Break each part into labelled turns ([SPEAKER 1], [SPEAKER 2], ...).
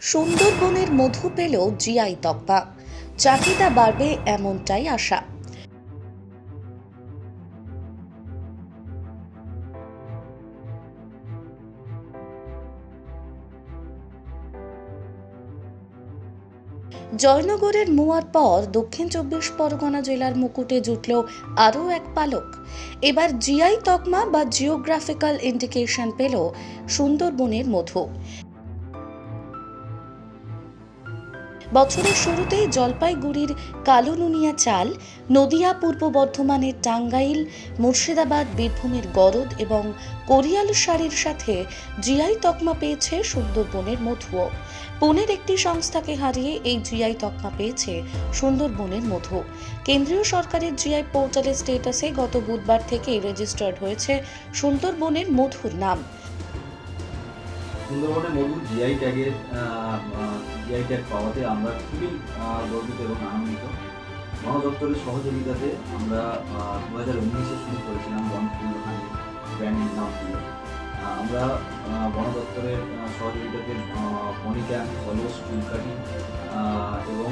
[SPEAKER 1] সুন্দরবনের মধু পেল জিআই তকমা, চাহিদা বাড়বে এমনটাই আশা। জয়নগরের মুয়ার পর দক্ষিণ ২৪ পরগনা জেলার মুকুটে জুটল আরও এক পালক। এবার জিআই তকমা বা জিওগ্রাফিক্যাল ইন্ডিকেশন পেল সুন্দরবনের মধু। বছরের শুরুতেই জলপাইগুড়ির কালোনুনিয়া চাল, নদিয়া, পূর্ব বর্ধমানের টাঙ্গাইল, মুর্শিদাবাদ, বীরভূমের গরদ এবং কোরিয়ালসারির সাথে জিআই তকমা পেয়েছে সুন্দরবনের মধুও। পুনের একটি সংস্থাকে হারিয়ে এই জিআই তকমা পেয়েছে সুন্দরবনের মধু। কেন্দ্রীয় সরকারের জিআই পোর্টালের স্ট্যাটাসে গত বুধবার থেকেই রেজিস্টার্ড হয়েছে সুন্দরবনের মধুর নাম।
[SPEAKER 2] সুন্দরবনের মধু জিআই ট্যাগ পাওয়াতে আমরা খুবই গর্বিত এবং আনন্দিত। বন দপ্তরের সহযোগিতাতে আমরা 2019-এ শুরু করেছিলাম বন ফুল হানি ব্র্যান্ডের নাম দিয়ে। আমরা বন দপ্তরের সহযোগিতাতে মনি ক্যাম্প, কলস, ফুলকাটি এবং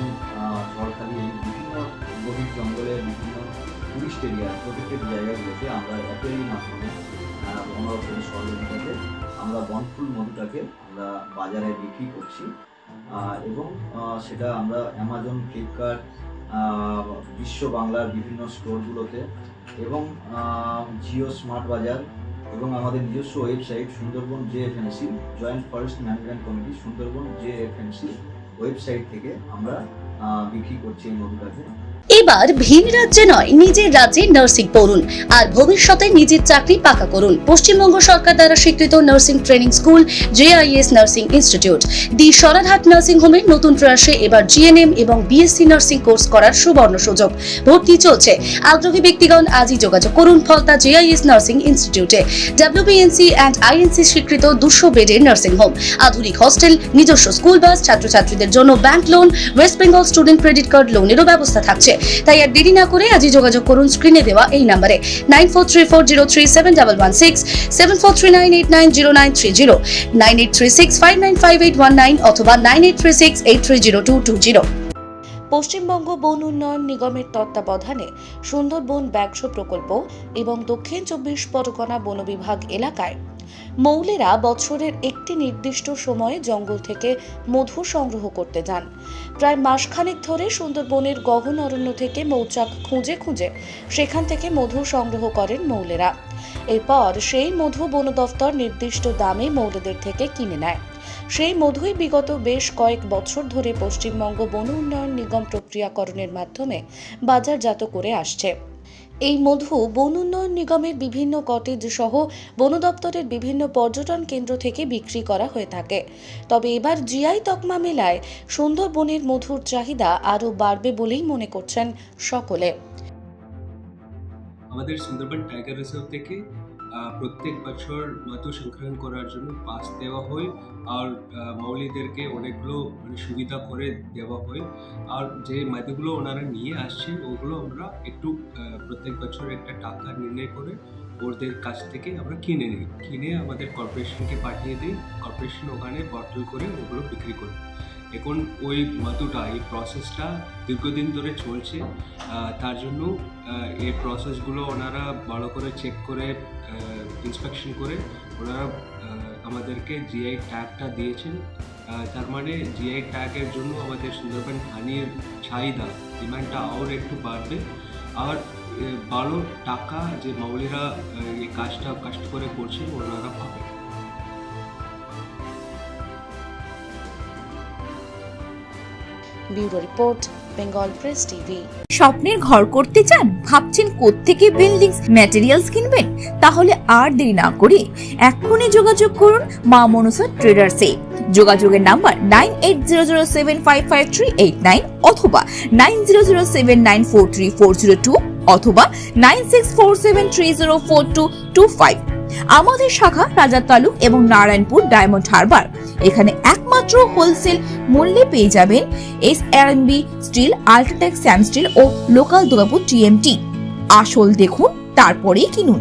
[SPEAKER 2] ঝড়খালি এই বিভিন্ন গভীর জঙ্গলের বিভিন্ন টুরিস্ট এরিয়া প্রত্যেকটি জায়গাগুলোতে আমরা অ্যাপেরই মাধ্যমে বন দপ্তরের সহযোগিতাতে আমরা বনফুল মধুটাকে আমরা বাজারে বিক্রি করছি এবং সেটা আমরা অ্যামাজন, ফ্লিপকার্ট, বিশ্ব বাংলার বিভিন্ন স্টোরগুলোতে এবং জিও স্মার্ট বাজার এবং আমাদের নিজস্ব website Sundarban JFMC, joint forest management committee Sundarban JFMC website থেকে আমরা বিক্রি করছি এই মধুটাকে।
[SPEAKER 1] এবার ভিন রাজ্যে নয়, নিজের রাজ্যে নার্সিং পড়ুন আর ভবিষ্যতে নিজের চাকরি পাকা করুন। পশ্চিমবঙ্গ সরকার দ্বারা স্বীকৃত nursing training school JIS nursing institute the Sorarhat nursing হোমের নতুন প্রয়াসে এবার জিএনএম এবং বিএসসি নার্সিং কোর্স করার সুবর্ণ সুযোগ। ভর্তি চলছে। আগ্রহী ব্যক্তিগণ আজই যোগাযোগ করুন ফলতা জেআইএস নার্সিং ইনস্টিটিউটে। WBNC অ্যান্ড INC স্বীকৃত 200 বেডের নার্সিং হোম, আধুনিক হস্টেল, নিজস্ব স্কুল বাস, ছাত্রছাত্রীদের জন্য bank loan, West Bengal student credit card লোনেরও ব্যবস্থা থাকছে। তাই আর দেরি না করে আজই যোগাযোগ করুন স্ক্রিনে দেওয়া এই নম্বরে 9434037116, 7439890930, 9836595819 অথবা 9836830220। পশ্চিমবঙ্গ বন উন্নয়ন নিগমের তত্ত্বাবধানে সুন্দরবন ব্যাঘ্র প্রকল্প এবং দক্ষিণ 24 পরগনা বন বিভাগ এলাকায় মৌলেরা বছরের একটি নির্দিষ্ট সময়ে জঙ্গল থেকে মধু সংগ্রহ করতে যান। প্রায় মাসখানেক ধরে সুন্দরবনের গহন অরণ্য থেকে মৌচাক খুঁজে খুঁজে সেখান থেকে মধু সংগ্রহ করেন মৌলেরা। এরপর সেই মধু বন দফতর নির্দিষ্ট দামে মৌলেদের থেকে কিনে নেয়। সেই মধুই বিগত বেশ কয়েক বছর ধরে পশ্চিমবঙ্গ বন উন্নয়ন নিগম প্রক্রিয়াকরণের মাধ্যমে বাজারজাত করে আসছে। এই মধু বন উন্নয়ন নিগমের বিভিন্ন কটেজ সহ বন দপ্তরের বিভিন্ন পর্যটন কেন্দ্র থেকে বিক্রি করা হয়ে থাকে। তবে এবার জিআই তকমা মেলায় সুন্দরবনের মধুর চাহিদা আরও বাড়বে বলেই মনে করছেন সকলে।
[SPEAKER 3] আমাদের সুন্দরবন টাইগার রিজার্ভ থেকে প্রত্যেক বছর মধু সংগ্রহ করার জন্য পাস দেওয়া হয় আর মৌলিদেরকে অনেকগুলো সুবিধা করে দেওয়া হয়। আর যে মধুগুলো ওনারা নিয়ে আসছেন ওগুলো আমরা একটু প্রত্যেক বছর একটা টাকা নির্ণয় করে ওদের কাছ থেকে আমরা কিনে আমাদের কর্পোরেশনকে পাঠিয়ে দিই। কর্পোরেশন ওখানে বটল করে ওগুলো বিক্রি করে। এখন ওই মধুটা, এই প্রসেসটা দীর্ঘদিন ধরে চলছে। তার জন্য এই প্রসেসগুলো ওনারা ভালো করে চেক করে ইন্সপেকশন করে ওনারা আমাদেরকে জিআই ট্যাগটা দিয়েছেন। তার মানে জিআই ট্যাগের জন্য আমাদের সুন্দরবন হানির চাহিদা, ডিমান্ডটা আরও একটু বাড়বে। আর ভালো টাকা যে মৌলিরা এই কাজটা কষ্ট করে করছেন ওনারা পাবে।
[SPEAKER 1] Bureau report, Bengal press TV.
[SPEAKER 4] স্বপ্নের ঘর করতে চান? ভাবছেন কোত্থেকে বিল্ডিং ম্যাটেরিয়ালস কিনবেন? তাহলে আর দেরি না করে এক্ষুনি যোগাযোগ করুন মা মনসা ট্রেডার্সে। যোগাযোগের নাম্বার 9800755389 অথবা 9007943402 অথবা 9647304225। আমাদের শাখা রাজা তালুক এবং নারায়ণপুর ডায়মন্ড হারবার। এখানে একমাত্র হোলসেল মূল্যে পেয়ে যাবেন SRMB steel, UltraTech Shyam steel ও লোকাল দুর্গাপুর TMT। আসল দেখুন তারপরেই কিনুন।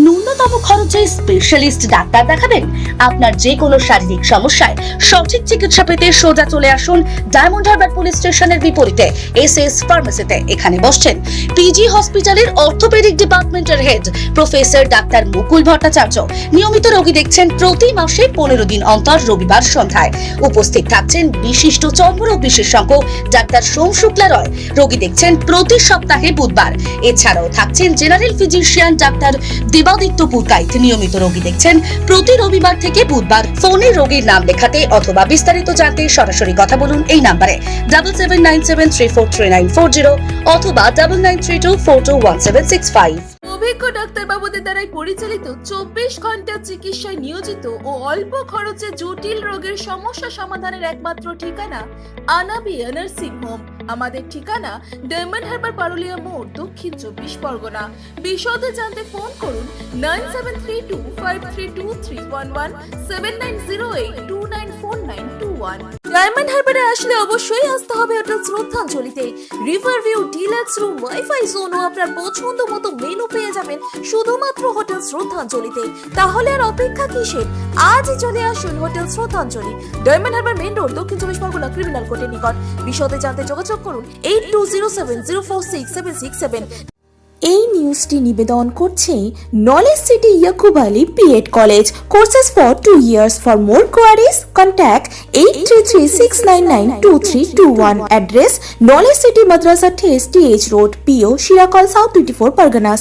[SPEAKER 1] ন্যূনতম ন্যূনতম খরচে স্পেশালিস্ট ডাক্তার দেখাবেন? আপনার যে কোনো শারীরিক সমস্যায় সঠিক চিকিৎসা পেতে সোজা চলে আসুন ডায়মন্ড হারবার পুলিশ স্টেশনের বিপরীতে এসএস ফার্মেসিতে। এখানে বসছেন পিজি হসপিটালের অর্থোপেডিক ডিপার্টমেন্টের হেড প্রফেসর ডাক্তার মুকুল ভট্টাচার্য। নিয়মিত রোগী দেখছেন প্রতি মাসে 15 দিন অন্তর রবিবার সন্ধ্যায়। উপস্থিত থাকছেন বিশিষ্ট চর্মরোগ বিশেষজ্ঞ ডাক্তার সোম শুক্লা রয়। রোগী দেখছেন প্রতি সপ্তাহে বুধবার। এছাড়াও থাকছেন general physician doctor Debaditya Purkait. নিয়মিত রোগী দেখছেন প্রতি রবিবার থেকে বুধবার। ফোনে রোগীর নাম লেখাতে অথবা বিস্তারিত জানতে সরাসরি কথা বলুন এই নাম্বারে 7797343940 অথবা 9932421765।
[SPEAKER 5] অভিজ্ঞ ডাক্তারবাবুদের দ্বারাই পরিচালিত 24 ঘন্টা চিকিৎসায় নিয়োজিত ও অল্প খরচে জটিল রোগের সমস্যা সমাধানের একমাত্র ঠিকানা আনাবিয়া নার্সিং হোম। আমাদের ঠিকানা ডায়মন্ড হারবার পারুলিয়া মোড়, দক্ষিণ 24 পরগনা। বিশদে জানতে ফোন করুন 9732532311 7908294921। ডায়মন্ড হারবারে আসলে অবশ্যই আসতে হবে হোটেল শ্রদ্ধাঞ্জলিতে। River view, deluxe room, wifi zone ও আপনার পছন্দ মতো মেনু পেয়ে যাবেন শুধুমাত্র হোটেল শ্রদ্ধাঞ্জলিতে। তাহলে আর অপেক্ষা কিসের? আজই চলে আসুন হোটেল শ্রদ্ধাঞ্জলি, ডায়মন্ড হারবার মেইন রোড, দক্ষিণ 24 পরগনা, ক্রিমিনাল কোর্টের নিকট। বিশদে জানতে যোগাযোগ করুন 8207046767।
[SPEAKER 4] এই নিউজটি নিবেদন করছে knowledge city Yakub Ali BEd college. Courses for 2 years. For more queries, contact 8336992321. Address: Knowledge City Madrasa Test, TH Road, PO, Shirakal, South 24 Parganas.